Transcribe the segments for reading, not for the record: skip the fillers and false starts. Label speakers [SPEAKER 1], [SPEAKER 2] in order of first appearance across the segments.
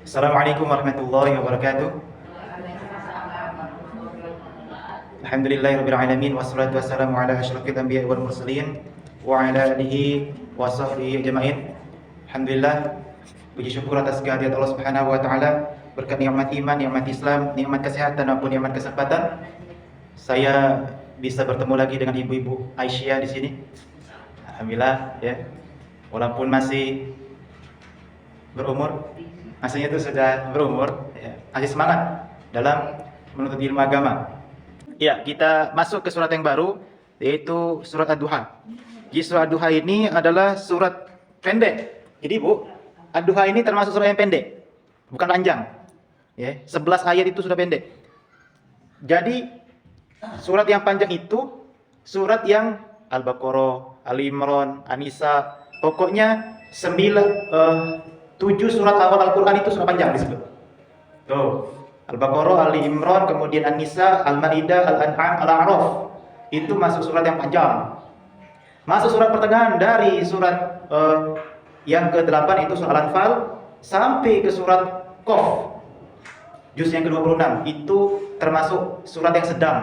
[SPEAKER 1] Assalamualaikum warahmatullahi wabarakatuh. Alhamdulillahirabbil alamin wassalatu wassalamu ala asyrafil anbiya'i wal mursalin wa ala alihi wa sahbihi ajmain. Alhamdulillah, puji syukur atas kehadirat Allah Subhanahu wa taala, berkat nikmat iman, nikmat Islam, nikmat kesehatan maupun nikmat kesempatan. Saya bisa bertemu lagi dengan ibu-ibu Aisyah di sini. Alhamdulillah ya. Walaupun masih berumur, maksudnya itu sudah berumur, ya, masih semangat dalam menuntut ilmu agama. Ya, kita masuk ke surat yang baru, yaitu surat Ad-Duha. Jadi surat Ad-Duha ini adalah surat pendek. Jadi Bu, Ad-Duha ini termasuk surat yang pendek, bukan panjang. Ya, 11 ayat itu sudah pendek. Jadi surat yang panjang itu surat yang Al-Baqarah, Al-Imran, An-Nisa, pokoknya 7 surat awal Al-Quran itu surat panjang disebut. Tuh, Al-Baqarah, Al-Imran, kemudian An-Nisa, Al-Maidah, Al-An'am, Al-A'raf. Itu masuk surat yang panjang. Masuk surat pertengahan dari surat yang ke-8 itu surat Al-Anfal sampai ke surat Qaf. Juz yang ke-26 itu termasuk surat yang sedang.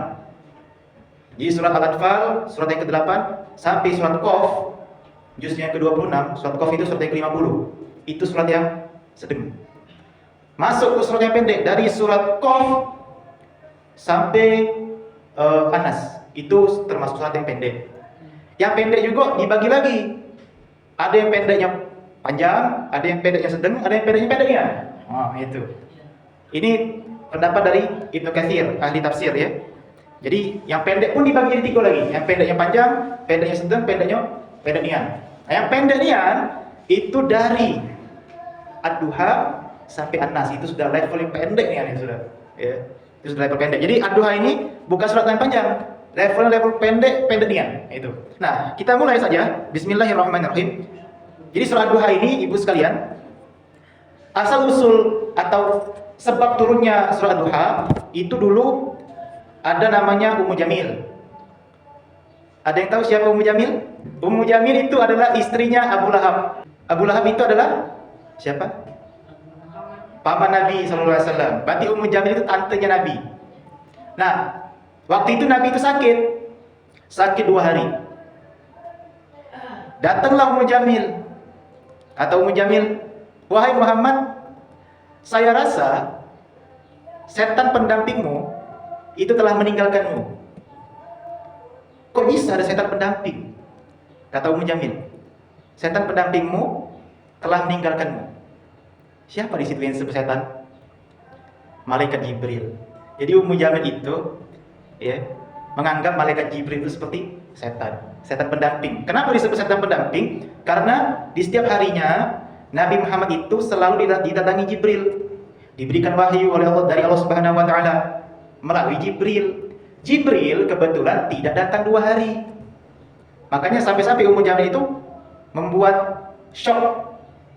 [SPEAKER 1] Jadi surat Al-Anfal, surat yang ke-8 sampai surat Qaf, juz yang ke-26, surat Qaf itu surat yang ke-50. Itu surat yang sedang. Masuk ke surat yang pendek dari surat Qaf sampai Anas. Itu termasuk surat yang pendek. Yang pendek juga dibagi lagi. Ada yang pendeknya panjang, ada yang pendeknya sedang, ada yang pendeknya pendeknya. Oh, itu. Ini pendapat dari Ibnu Katsir, ahli tafsir ya. Jadi yang pendek pun dibagi jadi 3 lagi. Yang pendeknya panjang, pendeknya sedang, pendeknya pendek nian. Nah, yang pendek nian itu dari Ad-Duha sampai An-Nas, itu sudah level yang pendek nih, ini sudah. Ya, itu sudah level pendek. Jadi Ad-Duha ini bukan surat yang panjang, level pendek nian itu. Nah, kita mulai saja. Bismillahirrahmanirrahim. Jadi surat Ad-Duha ini, Ibu sekalian, asal usul atau sebab turunnya surat Ad-Duha itu dulu ada namanya Ummu Jamil. Ada yang tahu siapa Ummu Jamil? Ummu Jamil itu adalah istrinya Abu Lahab. Abu Lahab itu adalah siapa? Paman Nabi SAW. Berarti Ummu Jamil itu tantenya Nabi. Nah, waktu itu Nabi itu sakit 2 hari. Datanglah Ummu Jamil. Kata Ummu Jamil, wahai Muhammad, saya rasa setan pendampingmu itu telah meninggalkanmu. Kok bisa ada setan pendamping? Kata Ummu Jamil, setan pendampingmu telah meninggalkanmu. Siapa di situ yang disebut setan? Malaikat Jibril. Jadi Ummu Jamil itu ya menganggap malaikat Jibril itu seperti setan pendamping. Kenapa disebut setan pendamping? Karena di setiap harinya Nabi Muhammad itu selalu didatangi Jibril. Diberikan wahyu oleh Allah dari Allah Subhanahu wa taala melalui Jibril. Jibril kebetulan tidak datang 2 hari. Makanya sampai-sampai Ummu Jamil itu membuat shock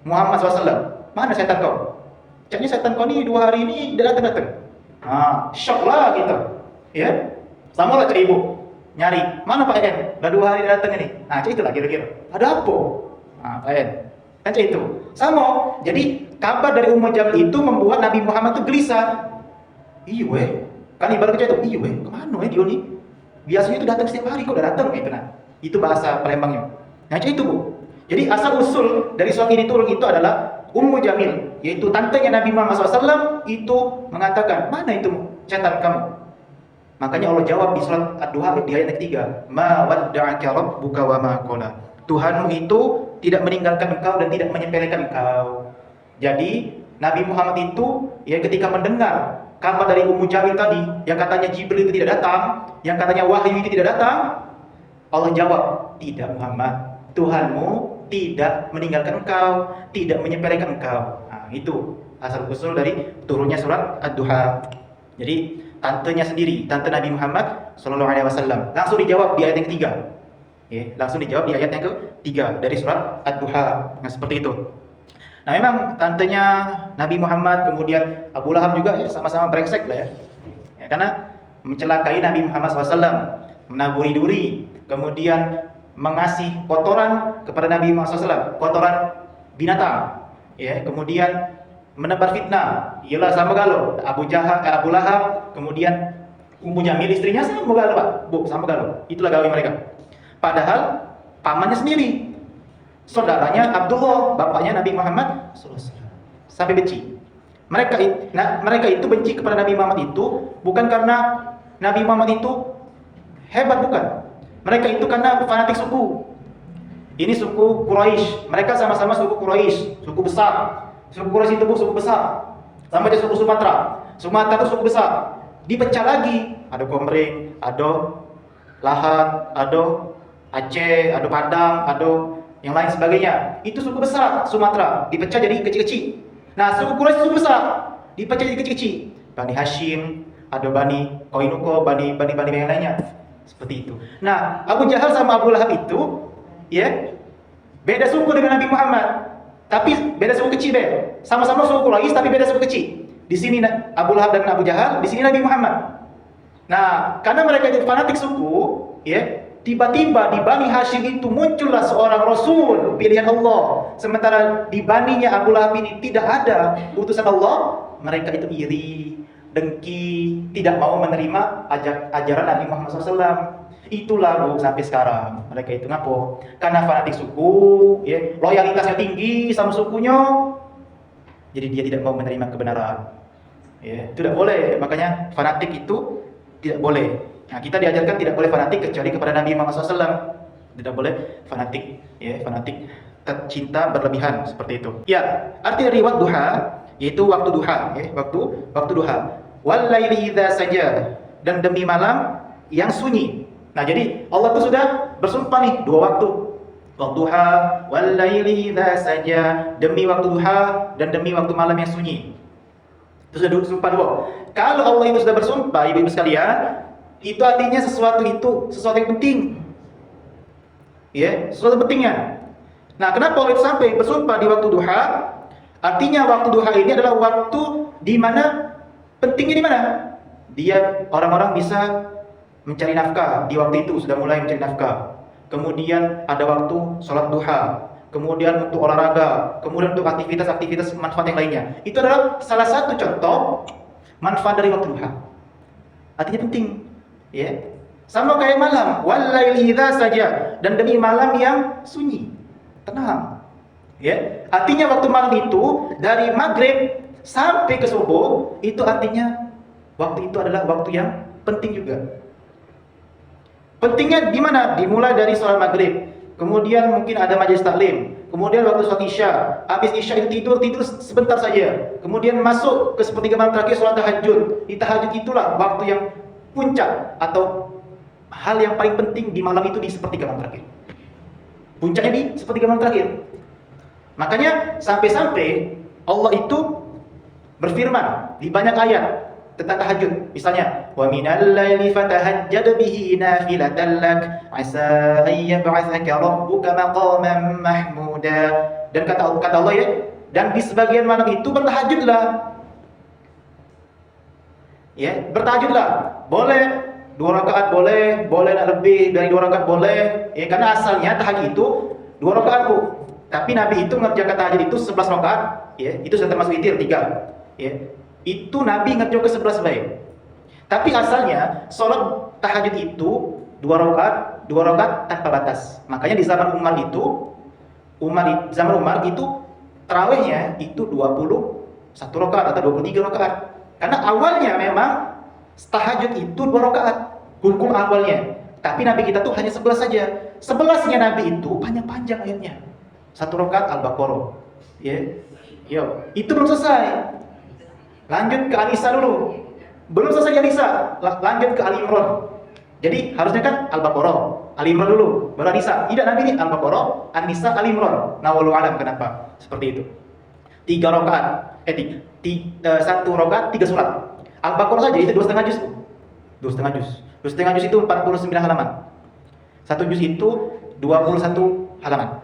[SPEAKER 1] Muhammad SAW. Mana setan kau? Caknya setan kau ni 2 hari ini tidak datang. Shock lah gitu. Ya. Sama lah cak ibu nyari, mana Pak En? Udah 2 hari datang ini. Cak itulah kira-kira. Ada apa? Pak En. Kan cak itu. Sama. Jadi kabar dari Ummu Jamil itu membuat Nabi Muhammad itu gelisah. Iya weh. Kan ibarat cak itu. Iya weh. Kemana weh dia ni? Biasanya itu datang setiap hari, kok udah datang gitu nah. Itu bahasa Palembangnya. Nah, cak itu Bu. Jadi asal usul dari surat ini turun itu adalah Ummu Jamil, yaitu tantenya Nabi Muhammad SAW itu mengatakan, mana itu setan kamu? Makanya Allah jawab di surat Ad-Duha di ayat yang 3, ma wadda'aka rabbuka wa ma qala. Tuhanmu itu tidak meninggalkan engkau dan tidak menyepelekan engkau. Jadi Nabi Muhammad itu ya ketika mendengar kabar dari Ummu Jamil tadi yang katanya Jibril itu tidak datang, yang katanya wahyu itu tidak datang, Allah jawab, tidak Muhammad, Tuhanmu tidak meninggalkan engkau, tidak menyepelekan engkau. Itu asal usul dari turunnya surat Ad-Duha. Jadi tantenya sendiri, tante Nabi Muhammad SAW, langsung dijawab di ayat yang ketiga. Ya, langsung dijawab di ayat yang ketiga dari surat Ad-Duha. Nah, seperti itu. Nah, memang tantenya Nabi Muhammad kemudian Abu Lahab juga ya, sama-sama brengsek lah ya. Karena mencelakai Nabi Muhammad SAW, menaburi duri, kemudian mengasih kotoran kepada Nabi Muhammad SAW, kotoran binatang, ya, kemudian menebar fitnah. Ialah sama galau. Abu Lahab, kemudian Ummu Jamil istrinya sama galau, Pak. Bu, sama galau. Itulah gawe mereka. Padahal pamannya sendiri, saudaranya Abdullah, bapaknya Nabi Muhammad SAW. Sampai benci. Mereka itu benci kepada Nabi Muhammad itu bukan karena Nabi Muhammad itu hebat, bukan. Mereka itu karena fanatik suku. Ini suku Quraisy. Mereka sama-sama suku Quraisy, suku besar. Suku Quraisy itu suku besar. Sama aja suku Sumatera. Sumatera itu suku besar. Dipecah lagi. Ada Komering, ada Lahat, ada Aceh, ada Padang, ada yang lain sebagainya. Itu suku besar Sumatera, dipecah jadi kecil-kecil. Nah, suku Quraisy suku besar, dipecah jadi kecil-kecil. Bani Hashim, ada Bani Qainuqa, Bani yang lainnya. Seperti itu. Nah, Abu Jahal sama Abu Lahab itu, ya, beda suku dengan Nabi Muhammad. Tapi beda suku kecil deh. Sama-sama suku Quraisy tapi beda suku kecil. Di sini Abu Lahab dan Abu Jahal, di sini Nabi Muhammad. Nah, karena mereka itu fanatik suku, ya, tiba-tiba di Bani Hashim itu muncullah seorang Rasul pilihan Allah. Sementara di Baninya Abu Lahab ini tidak ada utusan Allah, mereka itu iri, dengki, tidak mau menerima ajaran Nabi Muhammad SAW. Itulah Bu, sampai sekarang mereka itu ngapo? Karena fanatik suku, ya, loyalitasnya tinggi sama sukunya, jadi dia tidak mau menerima kebenaran. Ya, tidak boleh. Makanya fanatik itu tidak boleh. Nah, kita diajarkan tidak boleh fanatik kecuali kepada Nabi Muhammad SAW. Tidak boleh fanatik, ya, fanatik cinta berlebihan seperti itu. Ya, arti dari waktu duha yaitu waktu duha, ya, waktu duha. Wal laili idza saja, dan demi malam yang sunyi. Nah, jadi Allah itu sudah bersumpah nih dua waktu. Waktu duha, wal laili idza saja, demi waktu duha dan demi waktu malam yang sunyi. Itu sudah sumpah dua. Kalau Allah itu sudah bersumpah, ibu-ibu sekalian, itu artinya sesuatu yang penting. Ya, sesuatu pentingnya. Nah, kenapa Allah itu sampai bersumpah di waktu duha? Artinya waktu duha ini adalah waktu di mana pentingnya di mana? Dia orang-orang bisa mencari nafkah di waktu itu, sudah mulai mencari nafkah. Kemudian ada waktu sholat duha, kemudian untuk olahraga, kemudian untuk aktivitas manfaat yang lainnya. Itu adalah salah satu contoh manfaat dari waktu duha. Artinya penting, ya. Sama kayak malam, walaili idza saja, dan demi malam yang sunyi, tenang. Ya, artinya waktu malam itu dari maghrib sampai ke subuh, itu artinya waktu itu adalah waktu yang penting juga. Pentingnya di mana? Dimulai dari sholat maghrib, kemudian mungkin ada majelis taklim, kemudian waktu sholat isya, habis isya itu tidur sebentar saja, kemudian masuk ke sepertiga malam terakhir sholat tahajud. Di tahajud itulah waktu yang puncak atau hal yang paling penting di malam itu di sepertiga malam terakhir. Puncaknya di sepertiga malam terakhir. Makanya sampai-sampai Allah itu berfirman di banyak ayat tentang tahajud. Misalnya, wa minal laili fatahajjad bihi nafilatan lak asa an yab'atsaka rabbuka maqaman mahmuda. Dan kata Allah, ya, dan di sebagian malam itu bertahajudlah. Ya, bertahajudlah. Boleh 2 rakaat, boleh nak lebih dari 2 rakaat boleh. Ya, karena asalnya tahajud itu 2 rakaat, Bu. Tapi Nabi itu ngerjakan tahajud itu 11 rakaat, ya. Itu sudah termasuk witir 3. Ya. Itu Nabi ngerjakan ke 11 baik. Tapi asalnya sholat tahajud itu 2 rakaat tanpa batas. Makanya di zaman zaman Umar itu tarawihnya itu 21 rakaat atau 23 rakaat. Karena awalnya memang tahajud itu 2 rakaat hukum awalnya. Tapi Nabi kita tuh hanya 11 saja. 11-nya Nabi itu panjang-panjang ayatnya. 1 rakaat Al-Baqarah. Ya. Yo, itu belum selesai. Lanjut ke An-Nisa dulu. Belum selesai An-Nisa, lanjut ke Ali Imran. Jadi harusnya kan Al-Baqarah, Ali Imran dulu, baru An-Nisa. Tidak, Nabi ini Al-Baqarah, An-Nisa, Ali Imran. Nah, wallahu alam kenapa seperti itu. 3 rakaat, 1 rakaat 3 surat. Al-Baqarah saja itu 2,5 juz. 2,5 juz. 2,5 juz itu 49 halaman. 1 juz itu 21 halaman.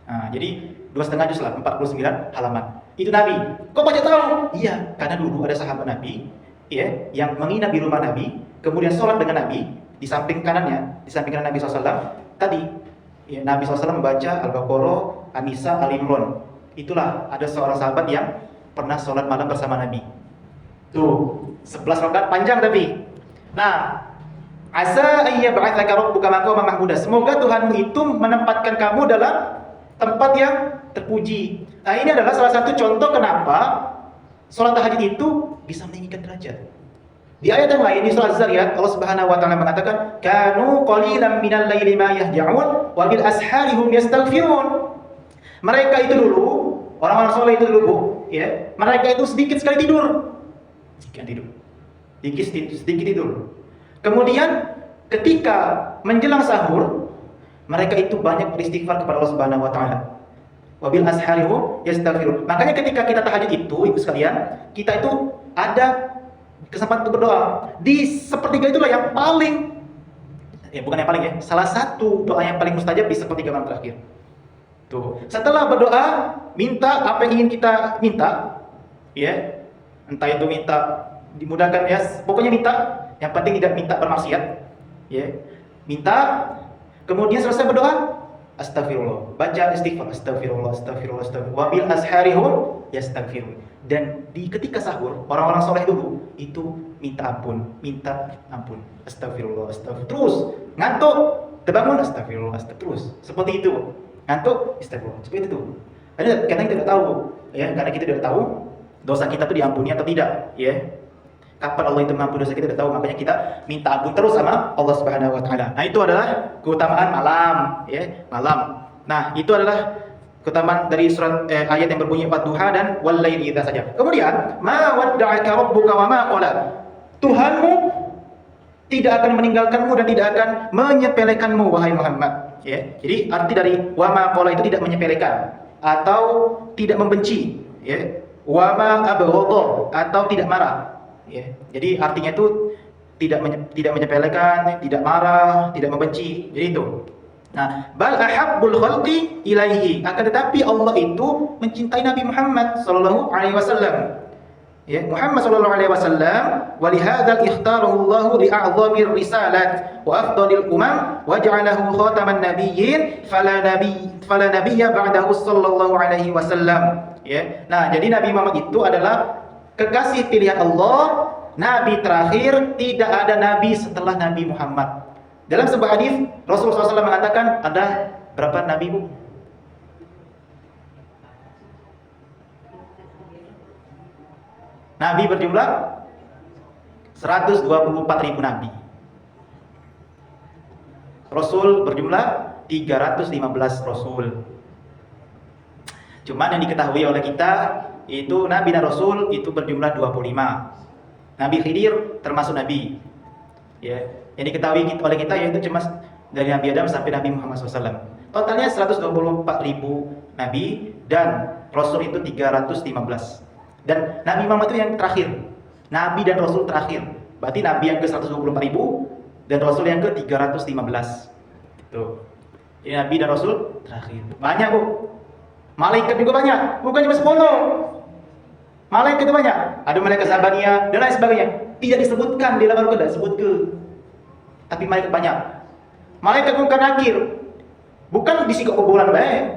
[SPEAKER 1] Nah, jadi 2,5 juz lah, 49 halaman. Itu Nabi. Kok baca tahu? Iya, karena dulu ada sahabat Nabi, ya, yang menginap di rumah Nabi, kemudian sholat dengan Nabi di samping kanannya, di samping kanan Nabi SAW. Tadi, ya, Nabi SAW membaca Al-Baqarah, An-Nisa, Al-Imran. Itulah ada seorang sahabat yang pernah sholat malam bersama Nabi. Tuh, 11 rakaat panjang tapi. Nah, asa ayyab'atsaka rabbuka maqaman mahmuda. Semoga Tuhanmu itu menempatkan kamu dalam tempat yang terpuji. Nah, ini adalah salah satu contoh kenapa sholat tahajud itu bisa meninggikan derajat. Di ayat yang lain di surah Az-Zariyat, Allah Subhanahu wa taala mengatakan, "Kanu qalilan minal laili ma yahja'un wa bil ashari hum yastaghfirun." Mereka itu dulu, orang-orang soleh itu dulu, ya, mereka itu sedikit sekali tidur. Sedikit tidur. Kemudian ketika menjelang sahur, mereka itu banyak beristighfar kepada Allah Subhanahu wa taala. Wabil asharihu yastaghfirun. Makanya ketika kita tahajud itu, ibu sekalian, kita itu ada kesempatan untuk berdoa. Di sepertiga itulah yang paling, bukan yang paling ya, salah satu doa yang paling mustajab di sepertiga malam terakhir. Tuh, setelah berdoa, minta apa yang ingin kita minta, ya, entah itu minta dimudahkan ya, pokoknya minta, yang penting tidak minta bermaksiat, ya, minta, kemudian selesai berdoa, astagfirullah, baca istighfar, astagfirullah, wabil asharihum yastaghfirun. Dan di ketika sahur, orang-orang soleh dulu itu minta ampun, astagfirullah, terus ngantuk, terbangun, astagfirullah, terus seperti itu, ngantuk, astagfirullah, seperti itu. Karena kita tidak tahu, ya, karena kita tidak tahu dosa kita itu diampuni atau tidak, ya. Kapan Allah itu mengampuni dosa kita tidak tahu, makanya kita minta ampun terus sama Allah Subhanahu wa taala. Nah, itu adalah keutamaan malam, ya, malam. Nah, itu adalah keutamaan dari surat ayat yang berbunyi wadduha dan wal laili idza saja. Kemudian, ma wadda'aka rabbuka wa ma qala. Tuhanmu tidak akan meninggalkanmu dan tidak akan menyepelekanmu wahai Muhammad, ya. Jadi arti dari wa ma qala itu tidak menyepelekan atau tidak membenci, ya. Wa ma abghadha atau tidak marah. Ya, jadi artinya itu tidak menyepelekan, tidak marah, tidak membenci. Jadi itu. Nah, bal ahabbul khalqi ilaihi. Akan tetapi Allah itu mencintai Nabi Muhammad sallallahu alaihi wasallam. Ya, Muhammad sallallahu alaihi wasallam, wa lihadzal ikhtarahu Allah li'a'zamir risalat wa afdalil umam wa ja'alahu khataman nabiyyin fala nabiyya ba'dahu sallallahu alaihi wasallam. Ya. Nah, jadi Nabi Muhammad itu adalah kekasih pilihan Allah, Nabi terakhir, tidak ada Nabi setelah Nabi Muhammad. Dalam sebuah hadis Rasulullah SAW mengatakan ada berapa Nabi, Bu? Nabi berjumlah 124.000 Nabi. Rasul berjumlah 315 Rasul. Cuman yang diketahui oleh kita itu Nabi dan Rasul itu berjumlah 25. Nabi Khidir termasuk Nabi, ya. Yang diketahui oleh kita yaitu cuma dari Nabi Adam sampai Nabi Muhammad SAW. Totalnya 124.000 Nabi dan Rasul itu 315. Dan Nabi Muhammad itu yang terakhir, Nabi dan Rasul terakhir. Berarti Nabi yang ke 124.000 dan Rasul yang ke 315. Tuh. Jadi Nabi dan Rasul terakhir. Banyak, Bu. Malaikat juga banyak, bukan cuma 10. Malaikat itu banyak. Ada malaikat Zabaniyah dan lain sebagainya. Tidak disebutkan di dalam Al-Qur'an, disebut ke. Tapi malaikat banyak. Malaikat Munkar Nakir bukan disikok kuburan bae.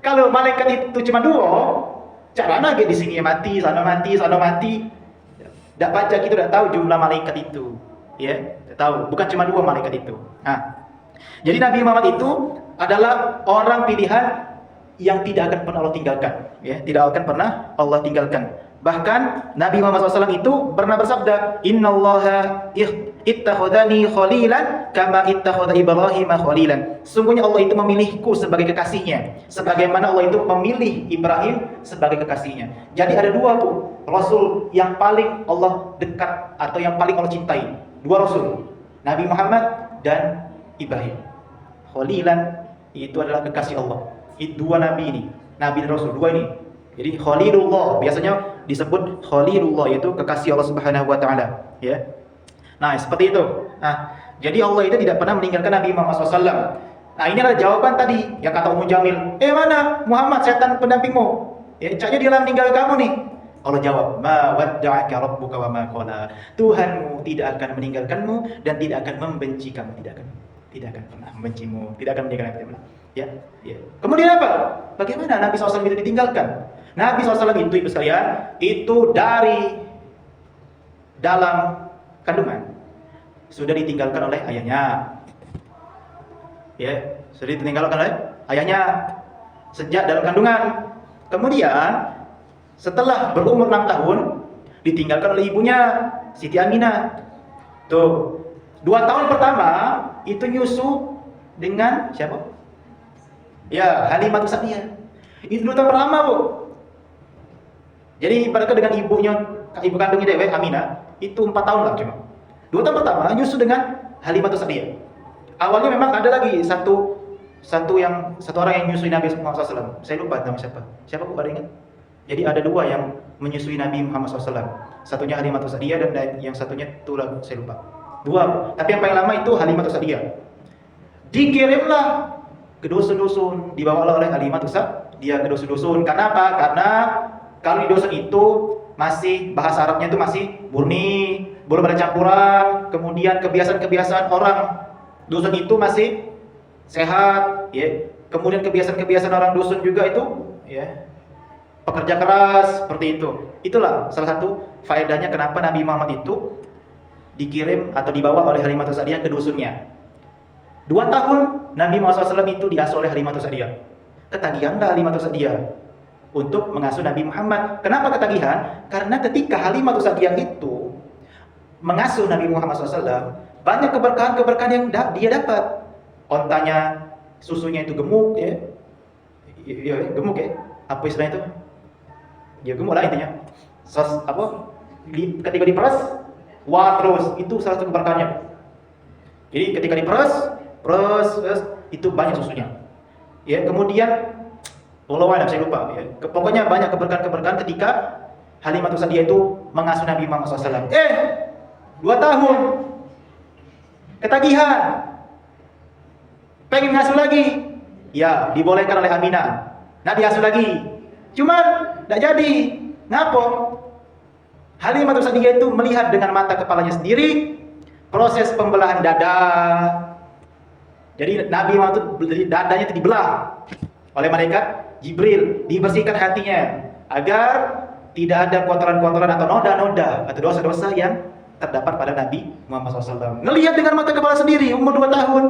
[SPEAKER 1] Kalau malaikat itu cuma 2, caranya di sini mati, sana mati, sana mati. Tidak baca kita tidak tahu jumlah malaikat itu. Ya, tidak tahu. Bukan cuma 2 malaikat itu. Nah, jadi Nabi Muhammad itu adalah orang pilihan yang tidak akan pernah Allah tinggalkan, ya, tidak akan pernah Allah tinggalkan. Bahkan Nabi Muhammad SAW itu pernah bersabda, Innallaha ittakhadhani khalilan kama ittakhadha Ibrahim khalilan. Sungguhnya Allah itu memilihku sebagai kekasihnya, sebagaimana Allah itu memilih Ibrahim sebagai kekasihnya. Jadi ada 2 tuh Rasul yang paling Allah dekat atau yang paling Allah cintai. 2 Rasul, Nabi Muhammad dan Ibrahim. Khalilan itu adalah kekasih Allah. Itu 2 Nabi ini, Nabi dan Rasul, 2 ini. Jadi Khalilullah, biasanya disebut Khalilullah, yaitu kekasih Allah Subhanahu wa taala, ya. Nah, seperti itu. Nah, jadi Allah itu tidak pernah meninggalkan Nabi Muhammad SAW. Nah, ini adalah jawaban tadi yang kata Ummu Jamil. Mana Muhammad, setan pendampingmu? Ya, caknya dia meninggal kamu nih. Allah jawab, ma wadda'aka rabbuka wa ma qala. Tuhanmu tidak akan meninggalkanmu dan tidak akan membenci kamu, tidak akan pernah membencimu, tidak akan meninggalkan kamu. Ya. Kemudian apa? Bagaimana Nabi SAW itu ditinggalkan? Nabi SAW itu, ibu sekalian, itu dari dalam kandungan sudah ditinggalkan oleh ayahnya. Ya, sudah ditinggalkan oleh ayahnya sejak dalam kandungan. Kemudian setelah berumur 6 tahun ditinggalkan oleh ibunya, Siti Aminah. Tuh, 2 tahun pertama itu nyusu dengan siapa? Ya, Halimatus Sa'diyah. Itu 2 tahun pertama, Bu. Jadi ibaratnya dengan ibu kandungnya Dewi Aminah itu 4 tahun lah cuma. 2 tahun pertama nyusu dengan Halimatus Sa'diyah. Awalnya memang ada lagi satu orang yang nyusui Nabi Muhammad SAW. Saya lupa nama siapa. Siapa, Bu, ada ingat? Jadi ada 2 yang menyusui Nabi Muhammad SAW. Satunya Halimatus Sa'diyah dan yang satunya tulang, saya lupa. 2. Tapi yang paling lama itu Halimatus Sa'diyah. Dikirimlah ke dusun-dusun, dibawa oleh Halimatus Sa'diyah ke dusun-dusun. Kenapa? Karena kalau di dusun itu masih bahasa Arabnya itu masih murni, belum ada campuran. Kemudian kebiasaan-kebiasaan orang dusun itu masih sehat, ya. Kemudian kebiasaan-kebiasaan orang dusun juga itu, ya, pekerja keras seperti itu. Itulah salah satu faedahnya kenapa Nabi Muhammad itu dikirim atau dibawa oleh Halimatus Sa'diyah ke dusunnya. 2 tahun Nabi Muhammad SAW itu diasuh oleh Halimatus Sa'diyah. Ketagihanlah Halimatus Sa'diyah untuk mengasuh Nabi Muhammad. Kenapa ketagihan? Karena ketika Halimatus Sa'diyah itu mengasuh Nabi Muhammad SAW, banyak keberkahan-keberkahan yang dia dapat. Ontanya, susunya itu gemuk, ya. Gemuk, ya. Apa istilahnya itu? Ya gemuk lah intinya. Ketika diperas, wah terus, itu salah satu keberkahannya. Jadi ketika diperas, itu banyak susunya. Ya, kemudian saya lupa, ya. Pokoknya banyak keberkahan-keberkahan ketika Halimatus Sa'diyah itu mengasuh Nabi Muhammad SAW. 2 tahun ketagihan, pengen ngasuh lagi, ya dibolehkan oleh Aminah. Nah diasuh lagi, cuman tidak jadi. Ngapa? Halimatus Sa'diyah itu melihat dengan mata kepalanya sendiri proses pembelahan dada. Jadi Nabi Muhammad itu dadanya itu dibelah oleh malaikat Jibril, dibersihkan hatinya agar tidak ada kotoran-kotoran atau noda-noda atau dosa-dosa yang terdapat pada Nabi Muhammad SAW. Ngelihat dengan mata kepala sendiri, umur 2 tahun.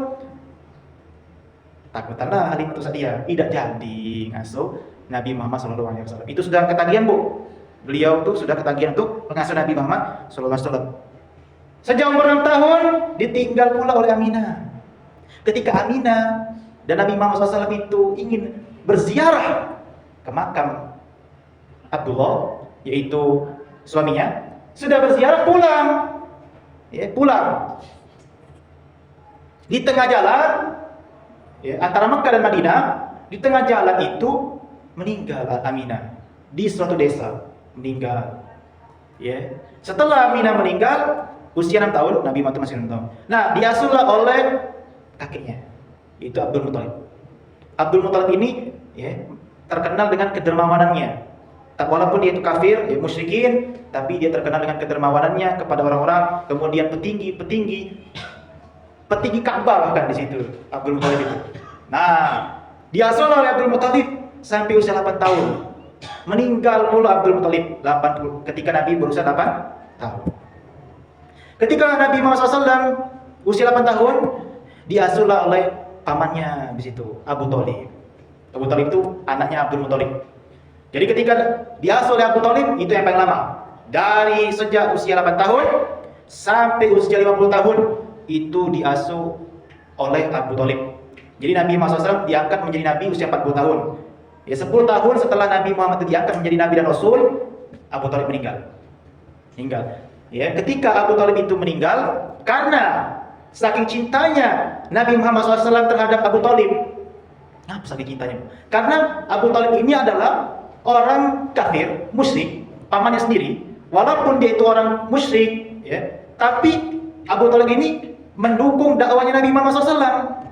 [SPEAKER 1] Takutlah Halimatus Sa'diyah tidak jadi ngasuh Nabi Muhammad SAW. Itu sudah ketagihan, Bu. Beliau tuh sudah ketagihan untuk mengasuh Nabi Muhammad SAW. Sejak umur 6 tahun ditinggal pula oleh Aminah. Ketika Aminah dan Nabi Muhammad SAW itu ingin berziarah ke makam Abdullah, yaitu suaminya, sudah berziarah pulang. Ya, pulang. Di tengah jalan, ya, antara Mekah dan Madinah, di tengah jalan itu meninggal Aminah di suatu desa, meninggal. Ya. Setelah Aminah meninggal, usia 6 tahun, Nabi Muhammad masih 6 tahun. Nah, diasuhlah oleh kakeknya, yaitu Abdul Muthalib. Abdul Muthalib ini, ya, terkenal dengan kedermawanannya. Walaupun dia itu kafir, ya, musyrikin, tapi dia terkenal dengan kedermawanannya kepada orang-orang. Kemudian petinggi Ka'bah bahkan di situ Abdul Muthalib itu. Nah, diasuh oleh Abdul Muthalib sampai usia 8 tahun. Meninggal pula Abdul Muthalib ketika Nabi berusia 8 tahun. Ketika Nabi Muhammad SAW usia 8 tahun, diasuhlah oleh pamannya di situ, Abu Thalib. Abu Thalib itu anaknya Abdul Muthalib. Jadi ketika diasuh oleh Abu Thalib, itu yang paling lama. Dari sejak usia 8 tahun sampai usia 50 tahun itu diasuh oleh Abu Thalib. Jadi Nabi Muhammad SAW diangkat menjadi Nabi usia 40 tahun. Ya, 10 tahun setelah Nabi Muhammad itu diangkat menjadi Nabi dan Rasul, Abu Thalib meninggal. Ya, ketika Abu Thalib itu meninggal, karena saking cintanya Nabi Muhammad SAW terhadap Abu Thalib. Kenapa saking cintanya? Karena Abu Thalib ini adalah orang kafir, musyrik, pamannya sendiri. Walaupun dia itu orang musyrik, ya, tapi Abu Thalib ini mendukung dakwahnya Nabi Muhammad SAW.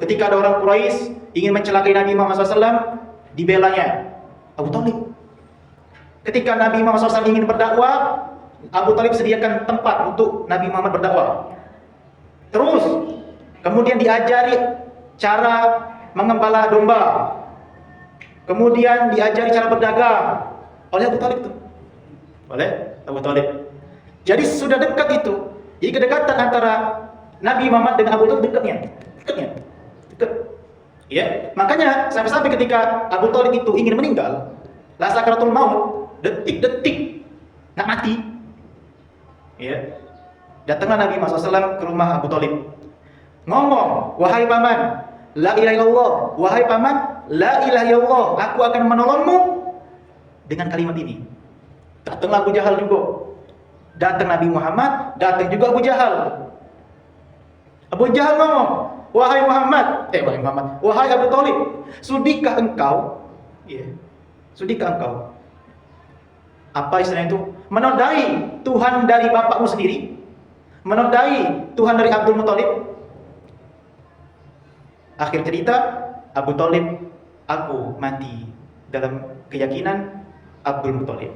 [SPEAKER 1] Ketika ada orang Quraisy ingin mencelakai Nabi Muhammad SAW, dibelanya Abu Thalib. Ketika Nabi Muhammad SAW ingin berdakwah, Abu Thalib sediakan tempat untuk Nabi Muhammad berdakwah. Terus kemudian diajari cara mengembala domba. Kemudian diajari cara berdagang oleh Abu Thalib tuh. Oleh Abu Thalib. Jadi sudah dekat itu. Jadi kedekatan antara Nabi Muhammad dengan Abu Thalib dekatnya. Dekat. Ya, makanya sampai-sampai ketika Abu Thalib itu ingin meninggal, la sakaratul maut, detik-detik nak mati. Ya. Datanglah Nabi Muhammad SAW ke rumah Abu Thalib. Ngomong, wahai paman, la ilaha illallah, wahai paman, la ilaha illallah, aku akan menolongmu dengan kalimat ini. Datanglah Abu Jahal juga. Datang Nabi Muhammad, datang juga Abu Jahal. Abu Jahal ngomong, wahai Abu Thalib, sudikah engkau? Ya, sudikah engkau? Apa istilahnya itu? Menodai Tuhan dari bapakmu sendiri? Menodai Tuhan dari Abdul Muthalib? Akhir cerita, Abu Thalib, aku mati dalam keyakinan Abdul Muthalib.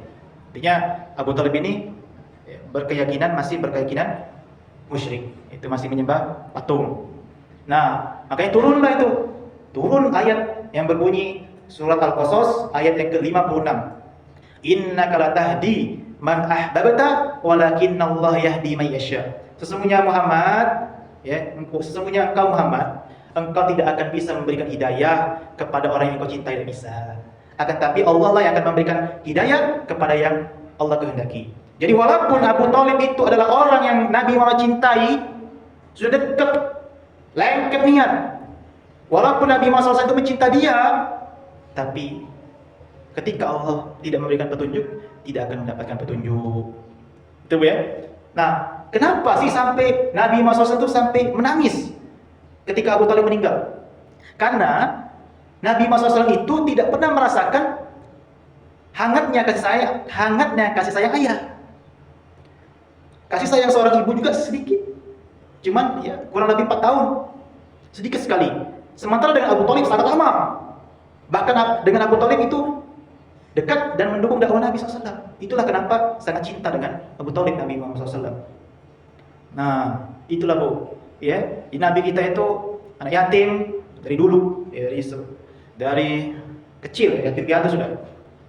[SPEAKER 1] Artinya Abu Thalib ini masih berkeyakinan musyrik. Itu masih menyembah patung. Nah, makanya turun ayat yang berbunyi surat Al-Qasas ayat yang ke-56. Innaka latahdi man ahbabta walakinnallaha yahdi man yasha. Sesungguhnya engkau Muhammad, engkau tidak akan bisa memberikan hidayah kepada orang yang kau cintai, tidak bisa. Akan tapi Allah lah yang akan memberikan hidayah kepada yang Allah kehendaki. Jadi walaupun Abu Thalib itu adalah orang yang Nabi Muhammad cintai, sudah dekat, lengket niat. Walaupun Nabi Muhammad SAW itu mencinta dia, tapi ketika Allah tidak memberikan petunjuk, tidak akan mendapatkan petunjuk. Betul ya? Nah, kenapa sih sampai Nabi Muhammad SAW itu sampai menangis ketika Abu Thalib meninggal? Karena Nabi Muhammad SAW itu tidak pernah merasakan hangatnya kasih sayang ayah. Kasih sayang seorang ibu juga sedikit. Cuman ya kurang lebih 4 tahun. Sedikit sekali. Sementara dengan Abu Thalib sangat lama. Bahkan dengan Abu Thalib itu dekat dan mendukung dakwah Nabi SAW. Itulah kenapa sangat cinta dengan Abu Thalib Nabi Muhammad SAW. Nah, itulah Bu. Ya, Nabi kita itu anak yatim dari dulu, ya, dari kecil, yatim piatu sudah.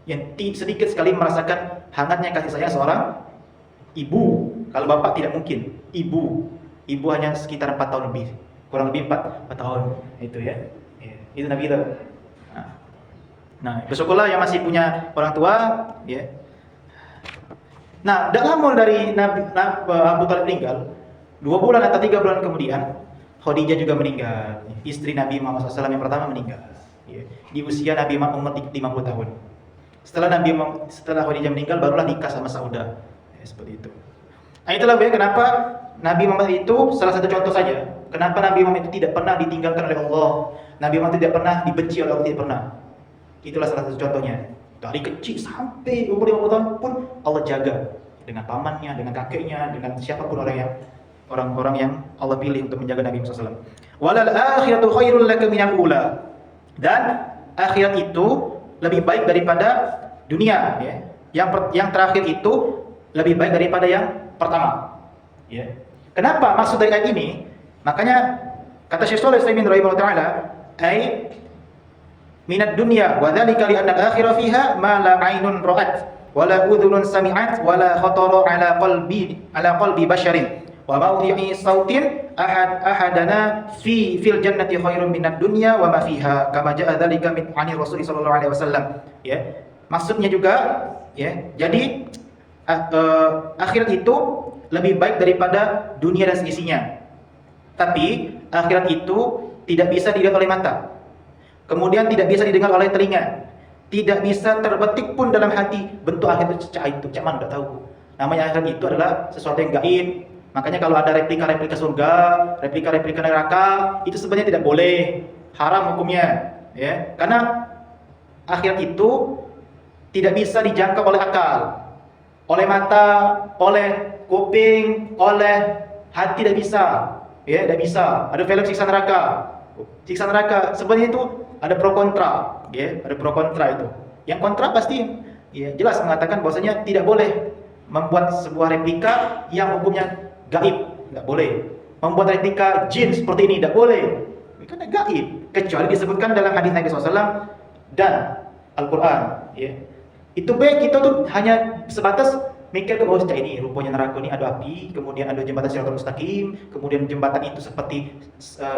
[SPEAKER 1] Yang sedikit sekali merasakan hangatnya kasih sayang seorang ibu. Kalau bapak tidak mungkin. Ibu hanya sekitar 4 tahun lebih, kurang lebih 4 tahun itu ya. Itu Nabi kita. Nah, bersyukurlah yang masih punya orang tua, ya. Nah, tidak lama dari Abu Thalib meninggal, 2 bulan atau 3 bulan kemudian, Khadijah juga meninggal. Istri Nabi Muhammad SAW yang pertama meninggal, ya. Di usia Nabi Muhammad umur 50 tahun. Setelah Khadijah meninggal, barulah nikah sama Saudah, ya, seperti itu. Nah, itulah ya kenapa Nabi Muhammad itu salah satu contoh saja. Kenapa Nabi Muhammad itu tidak pernah ditinggalkan oleh Allah. Nabi Muhammad tidak pernah dibenci oleh Allah, tidak pernah. Itulah salah satu contohnya. Dari kecil sampai umur 50 tahun pun Allah jaga dengan pamannya, dengan kakeknya, dengan siapapun orang-orang yang Allah pilih untuk menjaga Nabi Muhammad SAW. Walal akhiratu khairul laka minal ula. Dan akhirat itu lebih baik daripada dunia, ya. Yang terakhir itu lebih baik daripada yang pertama, ya. Kenapa maksud dari ayat ini? Makanya kata Syekh Shalih Al-Utsaimin rahimahullah taala, ai minad dunya wa dzalika li anna al-akhirah fiha ma la 'ainun ra'at wa la udhunun sami'at wa la khatara 'ala qalbi basharin wa mawdi'i sautin ahadana fil jannati khairun minad dunya wa ma fiha kama ja'a dzalika min 'ani Rasul sallallahu alaihi wasallam, ya. Maksudnya juga, ya, jadi akhirat itu lebih baik daripada dunia dan seisinya. Tapi akhirat itu tidak bisa dilihat oleh mata. Kemudian tidak bisa didengar oleh telinga. Tidak bisa terbetik pun dalam hati. Bentuk akhirat itu cak mana enggak tahu. Namanya akhirat itu adalah sesuatu yang gaib. Makanya kalau ada replika-replika surga, replika-replika neraka, itu sebenarnya tidak boleh. Haram hukumnya, ya. Karena akhirat itu tidak bisa dijangkau oleh akal, oleh mata, oleh kuping, oleh hati, tidak bisa, ya, tidak bisa. Ada film siksa neraka sebenarnya itu ada pro kontra, ya, ada pro kontra itu. Yang kontra pasti, ya, jelas mengatakan bahwasanya tidak boleh membuat sebuah replika yang hukumnya gaib, tidak boleh. Membuat replika jin seperti ini tidak boleh, itu gaib, kecuali disebutkan dalam hadis Nabi SAW. Dan Al-Quran, ya. Itu baik, kita tuh hanya sebatas mikir ke bawah, ini rupanya neraka ini ada api, kemudian ada jembatan Shiratal Mustaqim, kemudian jembatan itu seperti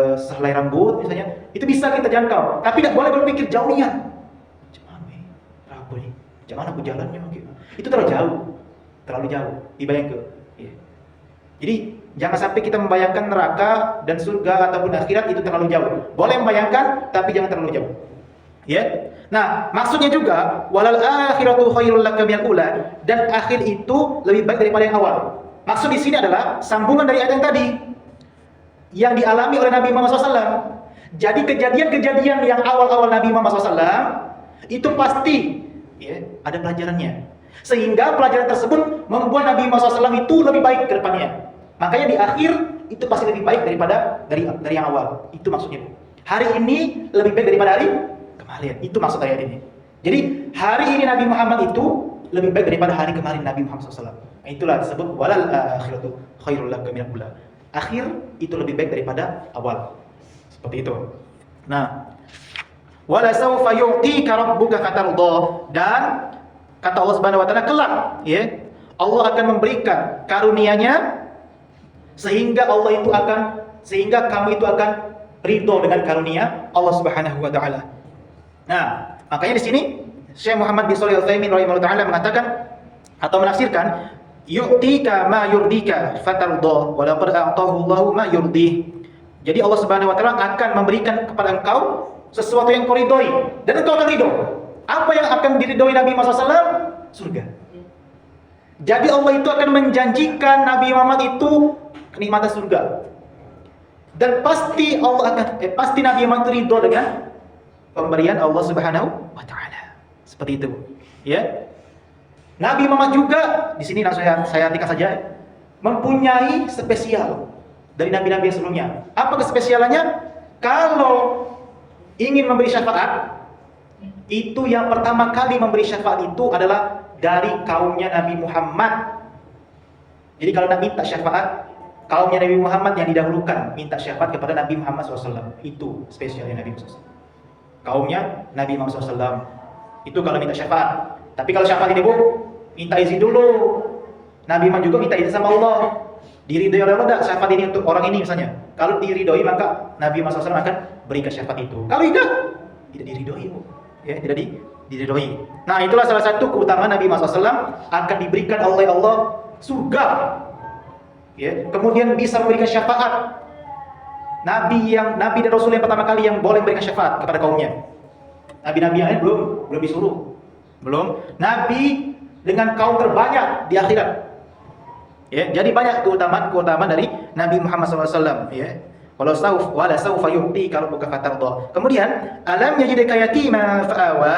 [SPEAKER 1] sehelai rambut misalnya. Itu bisa kita jangkau, tapi tidak boleh berpikir jauhnya. Macam mana ini? Neraka ini? Macam mana aku jalannya? Itu terlalu jauh dibayangkan. Ya. Jadi jangan sampai kita membayangkan neraka dan surga ataupun akhirat itu terlalu jauh. Boleh membayangkan, tapi jangan terlalu jauh. Ya. Nah, maksudnya juga walal akhiratu khairul laka minal ula, dan akhir itu lebih baik daripada yang awal. Maksud di sini adalah sambungan dari ayat yang tadi yang dialami oleh Nabi Muhammad SAW. Jadi kejadian-kejadian yang awal-awal Nabi Muhammad SAW itu pasti ya, ada pelajarannya. Sehingga pelajaran tersebut membuat Nabi Muhammad SAW itu lebih baik ke depannya. Makanya di akhir itu pasti lebih baik daripada dari yang awal. Itu maksudnya. Hari ini lebih baik daripada hari kemarin. Itu maksud ayat ini. Jadi hari ini Nabi Muhammad itu lebih baik daripada hari kemarin Nabi Muhammad SAW. Itulah disebut walal akhiratu khairul laka minal ula. Akhir itu lebih baik daripada awal. Seperti itu. Nah, wala sawfa yu'tika rabbuka fatardah, dan kata Allah Subhanahu wa taala kelak, ya, Allah akan memberikan karunia-Nya sehingga kamu itu akan ridho dengan karunia Allah Subhanahu wa taala. Nah, makanya di sini Syekh Muhammad bin Shalih Al-Utsaimin rahimahullah taala mengatakan atau menafsirkan yu'tika ma yurdika fatardah wa laqad a'tahu Allahu ma yurdih. Jadi Allah Subhanahu wa taala akan memberikan kepada engkau sesuatu yang kau ridhoi dan engkau akan ridho. Apa yang akan diridhoi Nabi Muhammad SAW? Surga. Jadi Allah itu akan menjanjikan Nabi Muhammad itu kenikmatan surga. Dan pasti Nabi Muhammad itu ridho dengan pemberian Allah Subhanahu wa taala. Seperti itu. Ya. Nabi Muhammad juga di sini langsung saya tingkat saja mempunyai spesial dari nabi-nabi yang sebelumnya. Apa kespesialannya? Kalau ingin memberi syafaat, itu yang pertama kali memberi syafaat itu adalah dari kaumnya Nabi Muhammad. Jadi kalau Nabi minta syafaat, kaumnya Nabi Muhammad yang didahulukan minta syafaat kepada Nabi Muhammad SAW. Itu spesialnya Nabi Muhammad SAW. Kaumnya Nabi Muhammad SAW. Itu kalau minta syafaat. Tapi kalau syafaat ini minta izin dulu. Nabi Muhammad juga minta izin sama Allah. Diridhoi oleh Allah tidak syafaat ini untuk orang ini misalnya. Kalau diridhoi maka Nabi Muhammad SAW akan berikan syafaat itu. Kalau tidak diridhoi, ya, tidak diridhoi. Nah, itulah salah satu keutamaan Nabi Muhammad SAW, akan diberikan oleh Allah surga. Ya, kemudian bisa memberikan syafaat. Nabi dan Rasul yang pertama kali yang boleh memberikan syafaat kepada kaumnya. Nabi-nabi yang lain belum disuruh. Belum. Nabi dengan kaum terbanyak di akhirat. Ya, jadi banyak keutamaan dari Nabi Muhammad SAW. Ya. Wala sawfa yu'tika rabbuka fatardah. Kemudian, alam yajidka yatima fa'awa,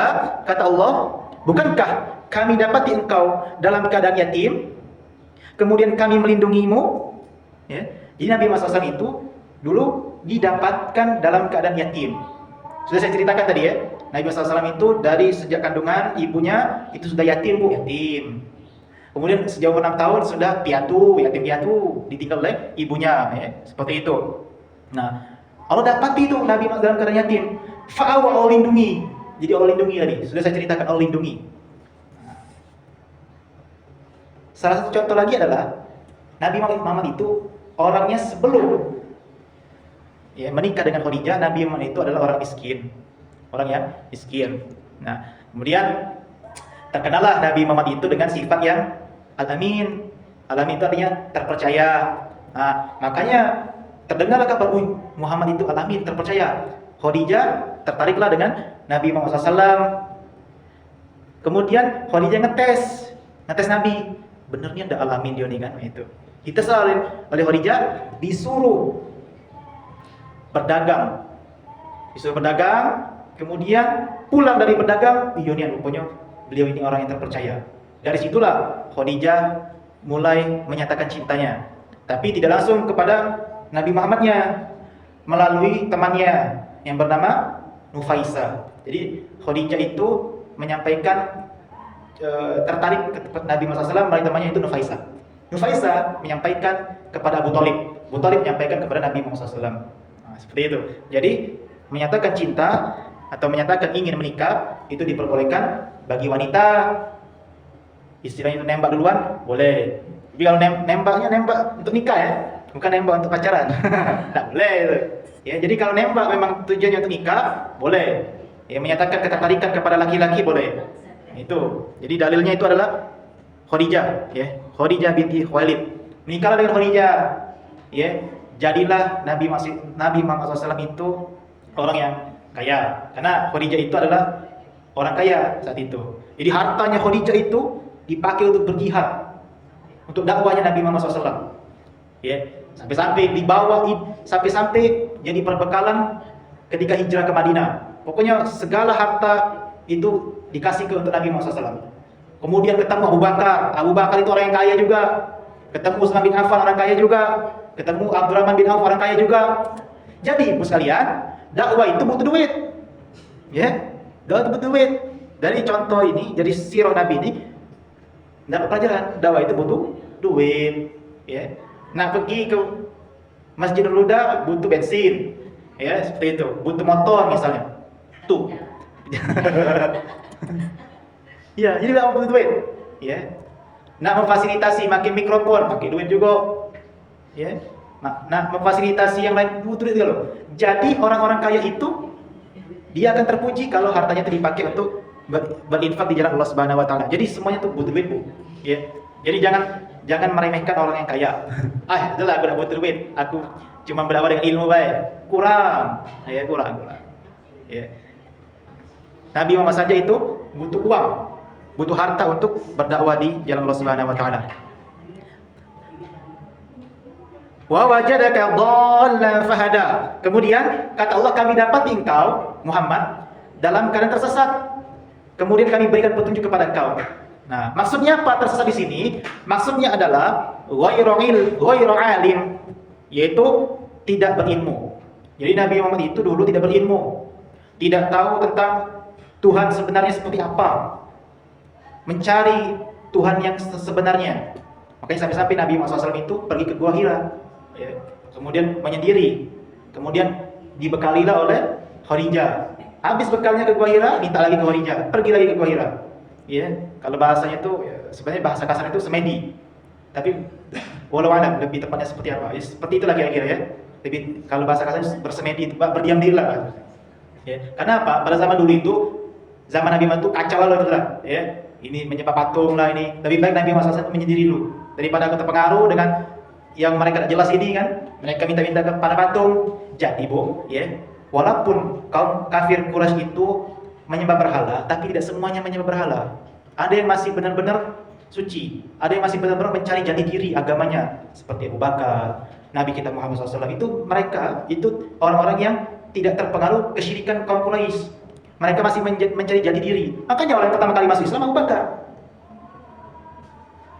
[SPEAKER 1] kata Allah, bukankah kami dapati engkau dalam keadaan yatim, kemudian kami melindungimu? Ya. Jadi Nabi Muhammad SAW itu dulu didapatkan dalam keadaan yatim. Sudah saya ceritakan tadi ya, Nabi Muhammad SAW itu dari sejak kandungan ibunya itu sudah yatim, yatim. Kemudian sejauh 6 tahun sudah yatim piatu, ditinggal oleh ibunya, ya. Seperti itu. Nah, Allah dapati itu Nabi dalam keadaan yatim. Fa'awa, Allah lindungi. Jadi Allah lindungi tadi. Sudah saya ceritakan Allah lindungi. Nah, salah satu contoh lagi adalah Nabi Muhammad itu orangnya sebelum menikah dengan Khadijah, Nabi Muhammad itu adalah orang miskin. Orang yang miskin. Nah, kemudian terkenallah Nabi Muhammad itu dengan sifat yang Al-Amin. Al-Amin itu artinya terpercaya. Nah, makanya terdengarlah kabar Muhammad itu Al-Amin, terpercaya. Khadijah tertariklah dengan Nabi Muhammad SAW. Kemudian Khadijah ngetes Nabi. Benernya ada Al-Amin dia nih kan? Itu. Dites oleh Khadijah, disuruh berdagang. Kemudian pulang dari berdagang, iya rupanya beliau ini orang yang terpercaya. Dari situlah Khadijah mulai menyatakan cintanya. Tapi tidak langsung kepada Nabi Muhammadnya, melalui temannya yang bernama Nufaisa. Jadi Khadijah itu menyampaikan tertarik kepada Nabi Muhammad SAW melalui temannya itu Nufaisa. Nufaisa menyampaikan kepada Abu Thalib. Abu Thalib menyampaikan kepada Nabi Muhammad SAW. Nah, seperti itu. Jadi menyatakan cinta atau menyatakan ingin menikah, itu diperbolehkan bagi wanita. Istilahnya itu nembak duluan, boleh. Tapi kalau nembaknya nembak untuk nikah ya, bukan nembak untuk pacaran. Tidak boleh itu. Ya, jadi kalau nembak memang tujuannya untuk nikah, boleh. Ya, menyatakan ketertarikan kepada laki-laki boleh. Itu. Jadi dalilnya itu adalah Khadijah, ya. Khadijah binti Khuwailid. Menikahlah dengan Khadijah. Ya. Jadilah Nabi Muhammad SAW itu orang yang kaya. Karena Khadijah itu adalah orang kaya saat itu. Jadi hartanya Khadijah itu dipakai untuk berjihad, untuk dakwahnya Nabi Muhammad SAW. Ya. Sampai-sampai dibawa, sampai-sampai jadi perbekalan ketika hijrah ke Madinah. Pokoknya segala harta itu dikasih untuk Nabi Muhammad SAW. Kemudian ketemu Abu Bakar. Abu Bakar itu orang yang kaya juga. Ketemu Utsman bin Affan orang kaya juga. Ketemu Abdurrahman bin Auf orang kaya juga. Jadi ibu sekalian, dakwah itu butuh duit. Ya, dakwah itu butuh duit. Dari contoh ini, jadi sirah Nabi ini dapat pelajaran, dakwah itu butuh duit. Ya, nah pergi ke Masjidul Huda butuh bensin. Ya, seperti itu. Butuh motor misalnya. Tuh. Ya, jadi dakwah butuh duit. Ya. Nak memfasilitasi pakai mikrofon, pakai duit juga. Ya. Nah, memfasilitasi yang lain butuh duit juga loh. Jadi orang-orang kaya itu dia akan terpuji kalau hartanya itu dipakai untuk berinfak di jalan Allah Subhanahu wa taala. Jadi semuanya tuh butuh duit, Bu. Ya. Jadi jangan meremehkan orang yang kaya. Itulah aku butuh duit. Aku cuma berdakwah dengan ilmu baik. Kurang. Ya, kurang. Ya. Nabi Muhammad saja itu butuh uang, butuh harta untuk berdakwah di jalan Allah Subhanahu wa taala. Wa wajadaka dhallan fahada. Kemudian kata Allah, kami dapat engkau Muhammad dalam keadaan tersesat. Kemudian kami berikan petunjuk kepada engkau. Nah, maksudnya apa tersesat di sini? Maksudnya adalah ghairu alim, yaitu tidak berilmu. Jadi Nabi Muhammad itu dulu tidak berilmu. Tidak tahu tentang Tuhan sebenarnya seperti apa. Mencari Tuhan yang sebenarnya. Makanya sampai-sampai Nabi Muhammad SAW itu pergi ke Gua Hira. Ya. Kemudian menyendiri. Kemudian dibekalilah oleh Khadijah. Habis bekalnya ke Gua Hira, minta lagi ke Khadijah. Pergi lagi ke Gua Hira. Ya. Kalau bahasanya itu ya, sebenarnya bahasa kasar itu semedi. Tapi walau alam lebih tepatnya seperti apa? Ya, seperti itulah kira-kira ya. Lebih kalau bahasa kasarnya bersemedi itu berdiam diri lah. Ya. Karena apa? Pada zaman dulu itu zaman Nabi Muhammad itu kacau lah gitu lah. Ya. Ini menyembah patung lah ini. Lebih baik Nabi Muhammad SAW menyendiri dulu daripada terpengaruh dengan yang mereka tidak jelas ini kan. Mereka minta-minta kepada patung. Jadi Bu, ya, walaupun kaum kafir Quraisy itu menyembah berhala, tapi tidak semuanya menyembah berhala. Ada yang masih benar-benar suci, ada yang masih benar-benar mencari jati diri agamanya, seperti Abu Bakar, Nabi kita Muhammad SAW. Itu mereka, itu orang-orang yang tidak terpengaruh kesyirikan kaum Quraisy. Mereka masih mencari jati diri. Makanya orang yang pertama kali masuk Islam Abu Bakar.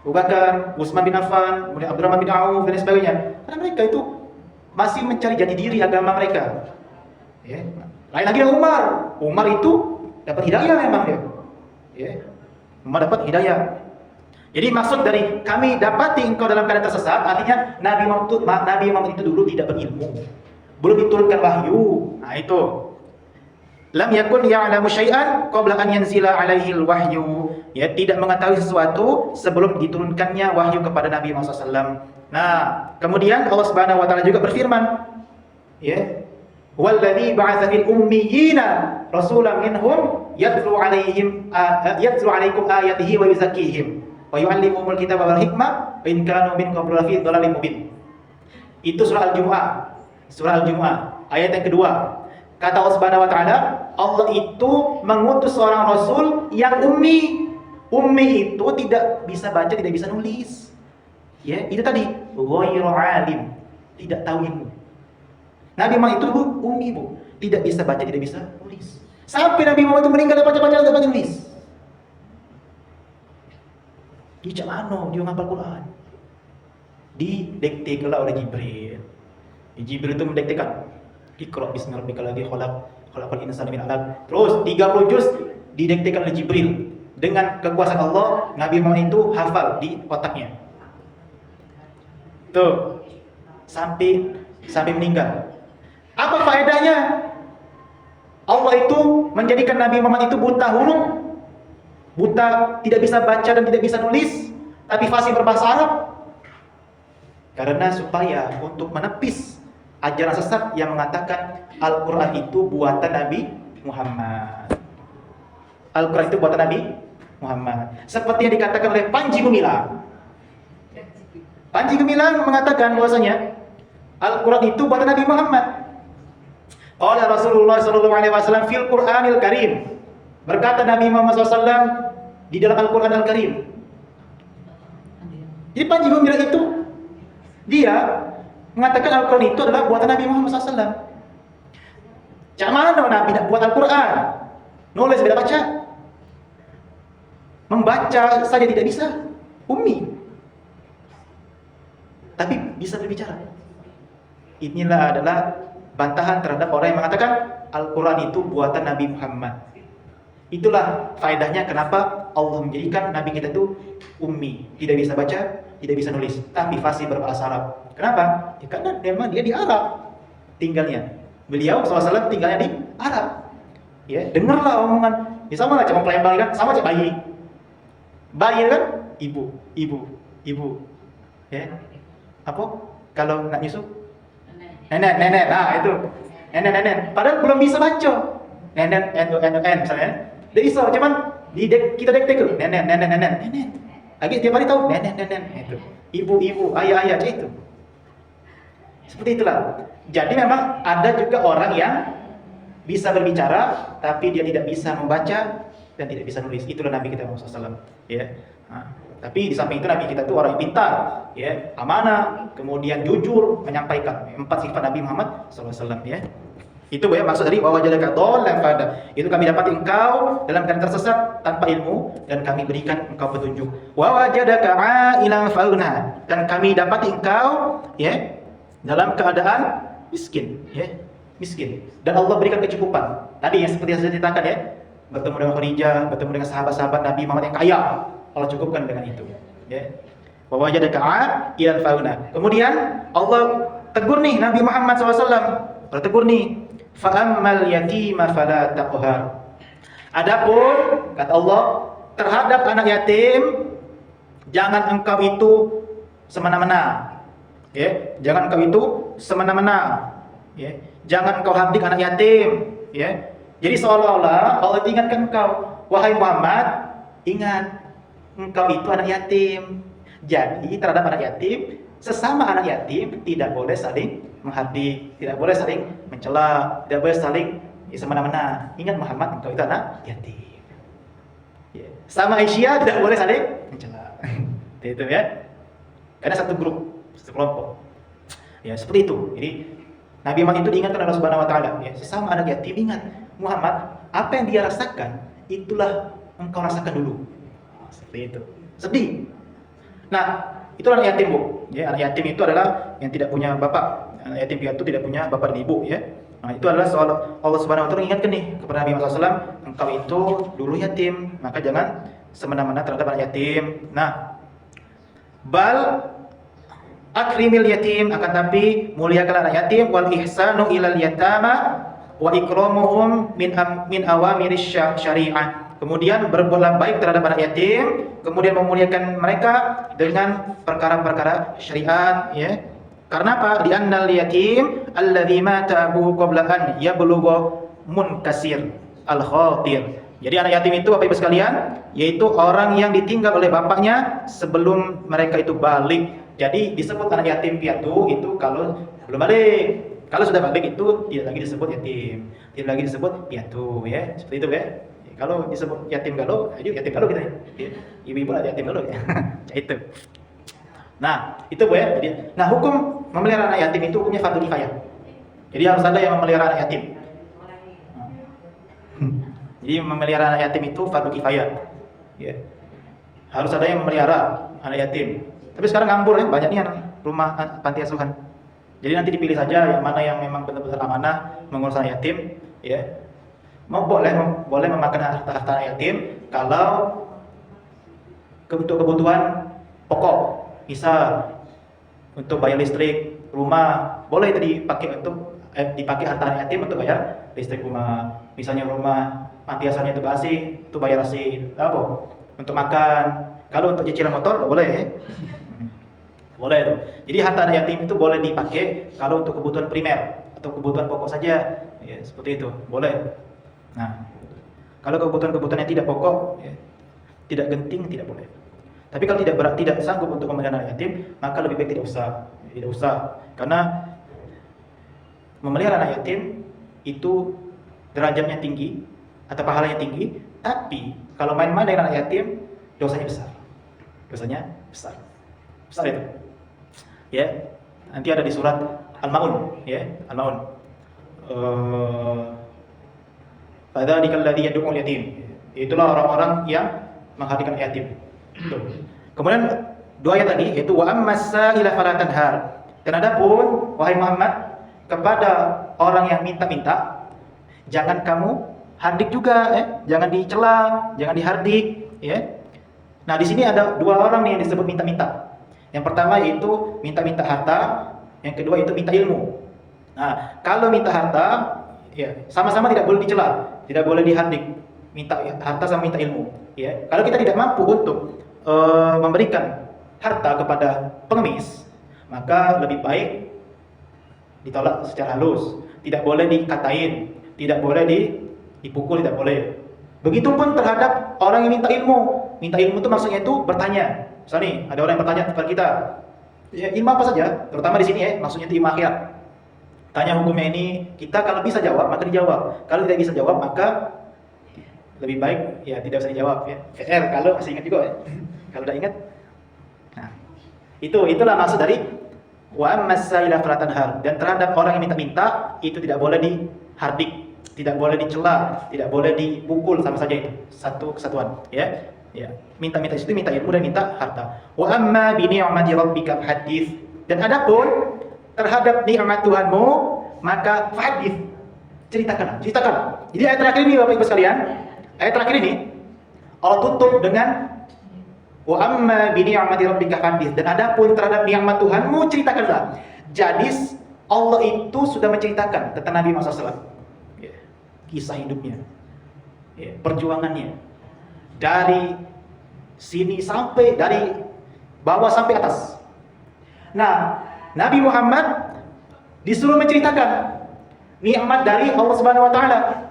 [SPEAKER 1] Abu Bakar, Utsman bin Affan, kemudian Abdurrahman bin Auf dan sebagainya. Karena mereka itu masih mencari jati diri agama mereka. Ya. Lain lagi dengan Umar. Umar itu dapat hidayah memang dia. Ya. Umar dapat hidayah. Jadi maksud dari kami dapati engkau dalam keadaan tersesat, artinya Nabi Muhammad itu dulu tidak berilmu. Belum diturunkan wahyu. Nah itu. Lam yakun ya'lamu syai'an qabla an yanzila alaihi al-wahyu. Ya, tidak mengetahui sesuatu sebelum diturunkannya wahyu kepada Nabi Muhammad SAW. Nah, kemudian Allah Subhanahu wa taala juga berfirman, ya, "Walladzi ba'atsa fil ummiyina rasulan minhum yatlu 'alaikum ayatihi wa yuzakkihim wa yu'allimuhumul kitaba wal hikmah wa in kanu min qablu lafi dhalalin mubin." Itu surah Al-Jumu'ah. Surah Al-Jumu'ah ayat yang kedua. Kata Allah Subhanahu wa taala, Allah itu mengutus seorang rasul yang ummi. Ummi itu tidak bisa baca, tidak bisa nulis. Ya, itu tadi ghairu alim, tidak tahu ilmu. Nabi Muhammad itu ummi, Bu, tidak bisa baca, tidak bisa nulis. Sampai Nabi Muhammad itu meninggal baca-baca, tidak baca nulis. Dia mana dia ngapal Quran? Didiktekan oleh Jibril. Jibril itu mendiktekan, Iqra bismi rabbikal ladzi khalaq, khalaqal insana min 'alaq. Terus 30 juz didiktekan oleh Jibril. Dengan kekuasaan Allah, Nabi Muhammad itu hafal di otaknya. Tuh. Sampai meninggal. Apa faedahnya? Allah itu menjadikan Nabi Muhammad itu buta huruf, buta, tidak bisa baca dan tidak bisa nulis, tapi fasih berbahasa Arab. Karena supaya untuk menepis ajaran sesat yang mengatakan Al-Quran itu buatan Nabi Muhammad. Al-Quran itu buatan Nabi Muhammad. Seperti yang dikatakan oleh Panji Gumilang. Panji Gumilang mengatakan bahwasanya Al-Quran itu buatan Nabi Muhammad. Qala Rasulullah SAW fil Qur'anil Karim. Berkata Nabi Muhammad SAW di dalam Al-Quran Al-Karim. Jadi Panji Gumilang itu dia mengatakan Al-Quran itu adalah buatan Nabi Muhammad SAW. Cak mana Nabi nak buat Al-Quran? Nulis tidak baca. Membaca saja tidak bisa. Ummi. Tapi bisa berbicara. Inilah adalah bantahan terhadap orang yang mengatakan Al-Quran itu buatan Nabi Muhammad. Itulah faedahnya kenapa Allah menjadikan Nabi kita itu ummi, tidak bisa baca, tidak bisa nulis, tapi fasih berbahasa Arab. Kenapa? Ya, karena memang dia di Arab tinggalnya. Beliau SAW tinggalnya di Arab. Ya, dengarlah omongan. Ya sama lah, cuma pelembang kan, sama aja bayi. Bayi kan, ibu. Ya, apa? Kalau nak nyusu, nenek. Nah itu, nenek. Padahal belum bisa baca. Nenek, misalnya. Dia bisa, cuman kita dek nenek. Lagi tiap hari tahu nenek. Itu. Ibu, ayah itu. Seperti itulah. Jadi memang ada juga orang yang bisa berbicara, tapi dia tidak bisa membaca dan tidak bisa nulis. Itulah Nabi kita Muhammad SAW. Ya. Nah, tapi di samping itu Nabi kita itu orang yang pintar, ya, amanah, kemudian jujur, menyampaikan 4 sifat Nabi Muhammad SAW. Ya. Itu ya maksud dari wawajadaka dhallan fahada. Itu kami dapat engkau dalam keadaan tersesat tanpa ilmu dan kami berikan engkau petunjuk. Wawajadaka ailan fauna, dan kami dapat engkau ya dalam keadaan miskin, ya. Miskin. Dan Allah berikan kecukupan. Tadi yang seperti yang saya ceritakan ya, bertemu dengan Khadijah, bertemu dengan sahabat-sahabat Nabi Muhammad yang kaya. Allah cukupkan dengan itu, ya. Wawajadaka ailan fauna. Kemudian Allah tegur nih Nabi Muhammad SAW. Allah tegur nih, fa'ammal yatima fala taqhar. Adapun kata Allah terhadap anak yatim, jangan engkau itu semena-mena. Ya, jangan engkau itu semena-mena. Ya, jangan engkau hardik anak yatim. Ya, jadi seolah-olah Allah ingatkan engkau, wahai Muhammad, ingat engkau itu anak yatim. Jadi terhadap anak yatim, sesama anak yatim tidak boleh saling menghardik, tidak boleh saling mencela, tidak boleh saling semena-mena. Ingat Muhammad, engkau itu anak yatim. Ya. Sama Aisyah tidak boleh saling mencela. Itu ya. Karena satu grup, satu kelompok. Ya, seperti itu. Jadi Nabi Muhammad itu diingatkan oleh Allah Subhanahu wa taala, ya, sesama anak yatim ingat Muhammad, apa yang dia rasakan itulah engkau rasakan dulu. Seperti itu. Sedih. Nah, itu anak yatim, Bu. Ya, anak yatim itu adalah yang tidak punya bapak. Anak yatim piatu tidak punya bapak dan ibu, ya. Nah, itu adalah soal Allah Subhanahu wa taala ingatkan nih kepada Nabi Muhammad SAW, engkau itu dulu yatim, maka jangan semena-mena terhadap anak yatim. Nah, bal akrimil yatim, akan tapi muliakanlah anak yatim, wal ihsanu ilal yatama wa ikramuhum min awamiris syariah. Kemudian berbuatlah baik terhadap anak yatim, kemudian memuliakan mereka dengan perkara-perkara syariat, ya. Karena apa? Li'annal yatim alladzi mata abuhu qabla an yablugha munkasir al-khatir. Jadi anak yatim itu Bapak Ibu sekalian, yaitu orang yang ditinggal oleh bapaknya sebelum mereka itu balik. Jadi disebut anak yatim piatu itu kalau belum balik. Kalau sudah balik itu tidak lagi disebut yatim, tidak lagi disebut piatu, ya. Seperti itu, ya. Kalau disebut yatim galau, ayo yatim galau kita ya. Ibu-ibu lah yatim galau ya. Itu. Nah, itu Bu ya. Jadi, nah hukum memelihara anak yatim itu hukumnya fardu kifayah. Jadi harus ada yang memelihara anak yatim. Jadi memelihara anak yatim itu fardu kifayah. Ya. Harus ada yang memelihara anak yatim. Tapi sekarang ngambur ya, banyak nih rumah panti asuhan. Jadi nanti dipilih saja yang mana yang memang benar-benar amanah mengurus anak yatim, ya. Boleh memakan harta yatim kalau untuk kebutuhan pokok, misal untuk bayar listrik, rumah, boleh tadi pakai untuk dipakai harta anak yatim untuk bayar listrik rumah. Misalnya rumah panti asuhan itu basi, itu bayar asi apa? Untuk makan. Kalau untuk cicilan motor nggak boleh ya. Boleh tuh. Jadi harta anak yatim itu boleh dipakai kalau untuk kebutuhan primer atau kebutuhan pokok saja. Ya, seperti itu. Boleh. Nah, kalau kebutuhan-kebutuhan yang tidak pokok, ya, tidak genting, tidak boleh. Tapi kalau tidak sanggup untuk memelihara anak yatim, maka lebih baik tidak usah. Tidak usah. Karena memelihara anak yatim itu derajatnya tinggi atau pahalanya tinggi, tapi kalau main-main dengan anak yatim, dosanya besar. Dosanya besar. Besar itu. Ya. Nanti ada di surat Al-Maun, ya, Al-Maun. Fadzalika alladzi yad'u al-yatim. Itulah orang-orang yang menghadirkan yatim. Kemudian dua ayat lagi yaitu wa ammas-sa'ila fala tanhar. Dan adapun wahai Muhammad kepada orang yang minta-minta jangan kamu hardik juga, jangan dicela, jangan dihardik, ya. Nah, di sini ada dua orang nih yang disebut minta-minta. Yang pertama yaitu minta-minta harta, yang kedua itu minta ilmu. Nah, kalau minta harta, ya sama-sama tidak boleh dicela, tidak boleh dihardik. Minta harta sama minta ilmu. Ya, kalau kita tidak mampu untuk memberikan harta kepada pengemis, maka lebih baik ditolak secara halus. Tidak boleh dikatain, tidak boleh dipukul, tidak boleh. Begitupun terhadap orang yang minta ilmu. Minta ilmu itu maksudnya itu bertanya. Misalnya nih, ada orang yang bertanya kepada kita, ya, ilmu apa saja, terutama di sini ya, maksudnya itu ilmu akhirat. Tanya hukumnya ini, kita kalau bisa jawab maka dijawab. Kalau tidak bisa jawab maka lebih baik ya tidak usah dijawab ya. Kalau masih ingat juga ya. Kalau tidak ingat. Nah, itulah maksud dari wa ammas-sa'ila fala tanhar. Dan terhadap orang yang minta-minta itu tidak boleh dihardik, tidak boleh dicela, tidak boleh dipukul, sama saja itu. Satu kesatuan, ya. Ya, minta-minta itu minta ilmu dan minta harta. Wa amma bi ni'mati rabbika fahadits. Dan adapun terhadap nikmat Tuhanmu, maka fahadits. Ceritakan. Jadi ayat terakhir ini Bapak Ibu sekalian, ayat terakhir ini Allah tutup dengan wa amma bi ni'mati rabbika fahadits. Dan adapun terhadap nikmat Tuhanmu, ceritakanlah. Jadi Allah itu sudah menceritakan tentang Nabi Muhammad SAW. Ya, kisah hidupnya, ya, perjuangannya. Dari sini sampai dari bawah sampai atas. Nah, Nabi Muhammad disuruh menceritakan nikmat dari Allah Subhanahu wa taala.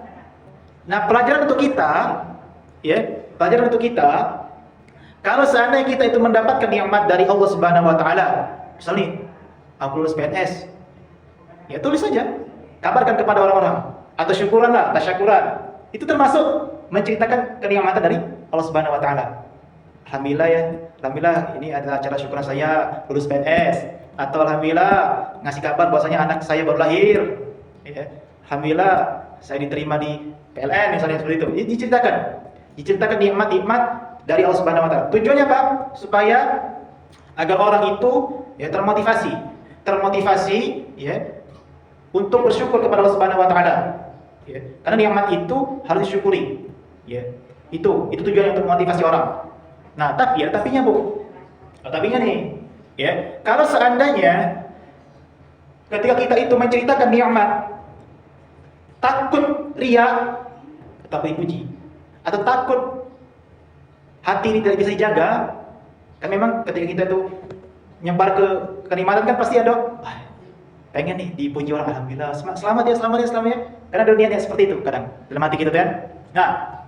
[SPEAKER 1] Nah, pelajaran untuk kita, ya, pelajaran untuk kita, kalau seandainya kita itu mendapatkan nikmat dari Allah Subhanahu wa taala, misalnya aku lulus PNS, ya tulis saja, kabarkan kepada orang-orang, atau syukuranlah, tasyakuran. Itu termasuk menceritakan kenikmatan dari Allah Subhanahu wa taala. Alhamdulillah ya, alhamdulillah ini adalah acara syukuran saya lulus PNS, atau alhamdulillah ngasih kabar bahwasanya anak saya baru lahir. Ya. Alhamdulillah saya diterima di PLN misalnya, seperti itu. Diceritakan nikmat-nikmat dari Allah Subhanahu wa taala. Tujuannya apa? Supaya agar orang itu ya termotivasi ya untuk bersyukur kepada Allah Subhanahu wa taala. Ya. Karena nikmat itu harus disyukuri. Ya. Itu tujuannya untuk memotivasi orang. Nah, tapinya Bu. Tapinya nih, ya. Kalau seandainya ketika kita itu menceritakan nikmat takut riya tetap dipuji, atau takut hati ini tidak bisa dijaga, kan memang ketika kita itu nyebar ke kenikmatan kan pasti ada pengen nih dipuji orang, alhamdulillah, selamat ya. Karena ada niat yang seperti itu kadang dalam hati kita kan. Nah,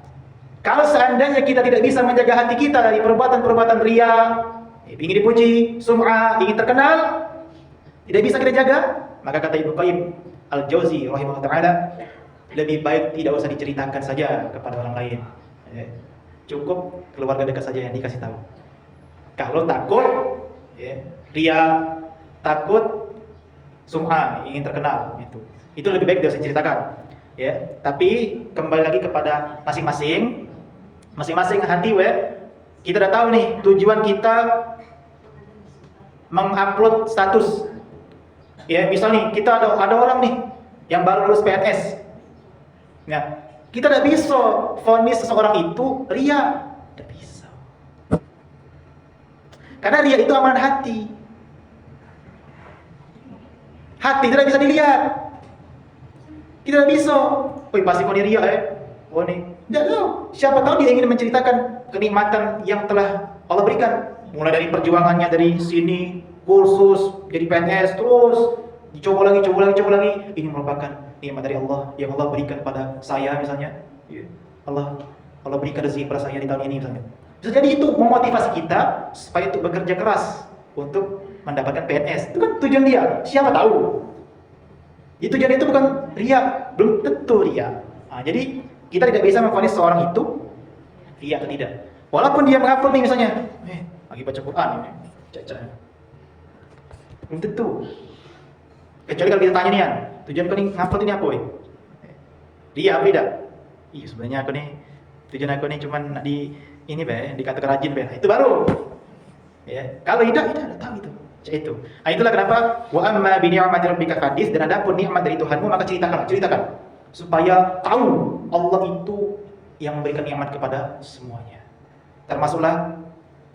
[SPEAKER 1] kalau seandainya kita tidak bisa menjaga hati kita dari perbuatan-perbuatan riya, ingin dipuji, sum'ah, ingin terkenal, tidak bisa kita jaga, maka kata Ibnu Qayyim Al-Jauzi rahimahullah ta'ala, lebih baik tidak usah diceritakan saja kepada orang lain. Cukup keluarga dekat saja yang dikasih tahu. Kalau takut riya, takut sum'ah, ingin terkenal, itu lebih baik tidak usah diceritakan. Ya, tapi kembali lagi kepada masing-masing hati kita udah tahu nih tujuan kita mengupload status. Ya, misalnya kita ada orang nih yang baru lulus PNS. Nah, kita tidak bisa vonis seseorang itu riya, tidak bisa. Karena riya itu amalan hati. Hati tidak bisa dilihat. Kita tidak bisa. Oh, pasti kau ini ria Oh nih, tidak tahu. Siapa tahu dia ingin menceritakan kenikmatan yang telah Allah berikan. Mulai dari perjuangannya dari sini, kursus, jadi PNS, terus dicoba lagi, coba lagi, coba lagi. Ini merupakan nikmat dari Allah yang Allah berikan pada saya misalnya. Allah berikan rezeki pada saya di tahun ini misalnya. Bisa jadi itu memotivasi kita supaya itu bekerja keras untuk mendapatkan PNS. Itu kan tujuan dia. Siapa tahu? Itu tujuan itu bukan ria, belum tentu ria. Nah, jadi kita tidak bisa memvonis seorang itu ria atau tidak. Walaupun dia mengupload nih misalnya, lagi baca Quran ini, caca. Belum tentu. Kecuali kalau kita tanya nih, tujuan kau nih ngupload ini apa? Ria apa tidak? Iya sebenarnya aku nih tujuan aku nih cuman di ini dikatakan rajin itu baru. Ya, kalau tidak tahu itu. Itu. Nah, itulah kenapa wa amma bi ni'mati rabbika fadis, dan adapun nikmat dari Tuhanmu maka ceritakan supaya tahu Allah itu yang memberikan nikmat kepada semuanya. Termasuklah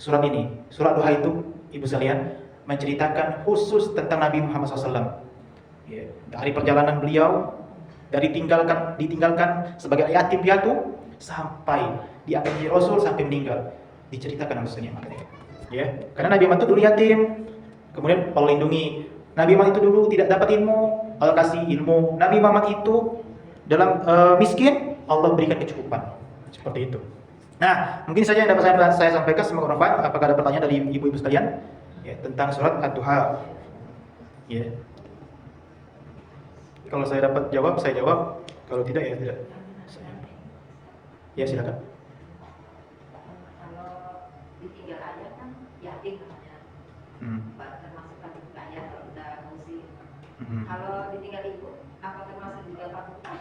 [SPEAKER 1] surat ini. Surat Duha itu ibu sekalian menceritakan khusus tentang Nabi Muhammad SAW. Ya, dari perjalanan beliau dari ditinggalkan sebagai yatim piatu sampai diangkat jadi Rasul sampai meninggal, diceritakan maksudnya makanya. Ya, karena Nabi Muhammad itu dulu yatim, kemudian Allah lindungi. Nabi Muhammad itu dulu tidak dapat ilmu, Allah kasih ilmu. Nabi Muhammad itu dalam miskin, Allah berikan kecukupan. Seperti itu. Nah, mungkin saja yang dapat saya sampaikan, semoga bermanfaat. Apakah ada pertanyaan dari ibu-ibu sekalian ya, tentang surat Ad-Duha? Ya. Kalau saya dapat jawab, saya jawab. Kalau tidak, ya tidak. Ya, silakan.
[SPEAKER 2] Kalau ditinggal ayah kan yatim namanya. Termasuk kan ayah kalau udah musik. Kalau ditinggal ibu, apa termasuk juga panutan?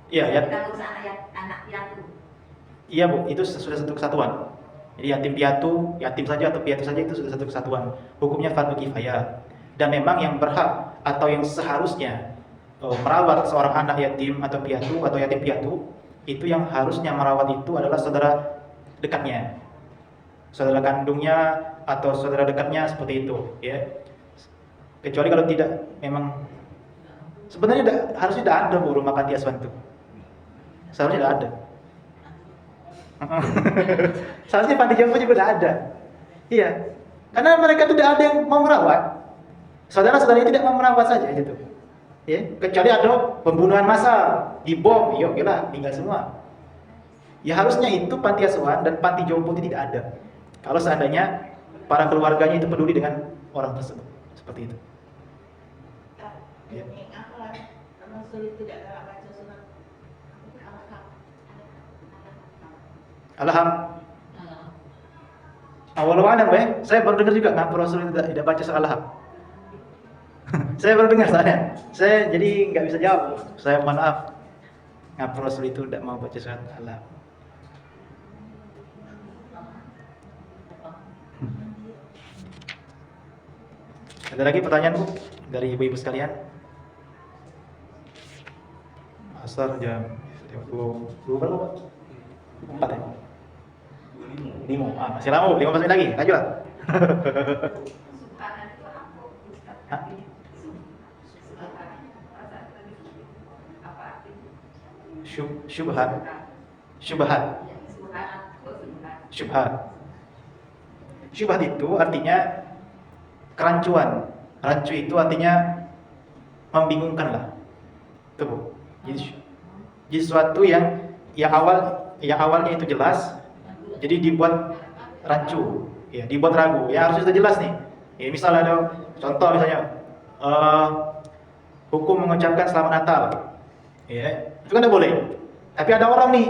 [SPEAKER 1] Iya, ya.
[SPEAKER 2] Kita urus anak piatu.
[SPEAKER 1] Iya Bu, itu sudah satu kesatuan. Jadi yatim saja atau piatu saja itu sudah satu kesatuan. Hukumnya fardu kifayah. Dan memang yang berhak atau yang seharusnya merawat seorang anak yatim atau piatu atau yatim piatu, itu yang harusnya merawat itu adalah saudara dekatnya, saudara kandungnya atau saudara dekatnya, seperti itu ya. Kecuali kalau tidak, memang sebenarnya harusnya tidak ada Bu rumah panti asuhan itu. Seharusnya tidak ada. Seharusnya panti jompo juga tidak ada. Iya, karena mereka tidak ada yang mau merawat. Saudara-saudaranya tidak mau merawat saja gitu. Ya, kecuali ada pembunuhan massal, dibom, yuk gila, tinggal semua. Ya harusnya itu panti asuhan dan panti jompo itu tidak ada. Kalau seandainya para keluarganya itu peduli dengan orang tersebut, seperti itu. Ya. Awal-awalnya, saya baru dengar juga ngapa Rasul tidak baca surah Al-Lahab. Saya baru dengar soalnya. Saya jadi nggak bisa jawab. Saya mohon maaf. Ngapa Rasul itu tidak mau baca surat Al-Lahab. Ada lagi pertanyaan Bu dari ibu-ibu sekalian? Asar jam 20 berapa Pak? 4 ya? 5. Masih lama Bu, 15 menit lagi. Lanjut. Syubhat itu artinya kerancuan. Rancu itu artinya membingungkan lah. Itu Bu. Jadi sesuatu yang awalnya itu jelas, jadi dibuat rancu, ya, dibuat ragu. Ya harusnya sudah jelas nih. Ya, misalnya ada contoh misalnya hukum mengucapkan selamat Natal. Ya, itu kan tidak boleh. Tapi ada orang nih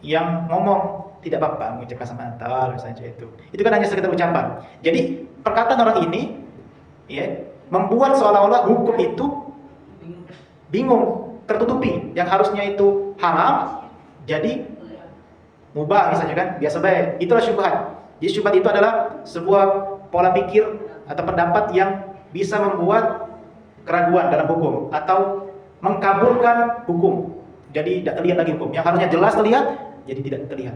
[SPEAKER 1] yang ngomong tidak apa-apa mengucapkan selamat Natal misalnya itu. Itu kan hanya sekedar ucapan. Jadi perkataan orang ini ya membuat seolah-olah hukum itu bingung, tertutupi. Yang harusnya itu haram jadi mubah misalnya kan, biasa baik. Itulah syubhat. Jadi syubhat itu adalah sebuah pola pikir atau pendapat yang bisa membuat keraguan dalam hukum atau mengkabulkan hukum. Jadi tidak terlihat lagi hukum. Yang harusnya jelas terlihat, jadi tidak terlihat.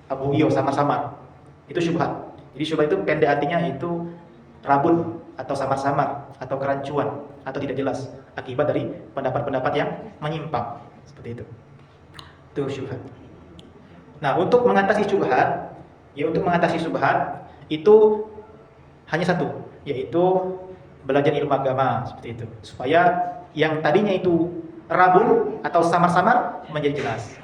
[SPEAKER 1] Abu iyo samar-samar. Itu syubhat. Jadi syubhat itu pendek artinya itu rabun atau samar-samar atau kerancuan atau tidak jelas akibat dari pendapat-pendapat yang menyimpang. Seperti itu. Itu syubhat. Nah, untuk mengatasi syubhat, itu hanya satu, yaitu belajar ilmu agama seperti itu. Supaya yang tadinya itu rabun atau samar-samar menjadi jelas.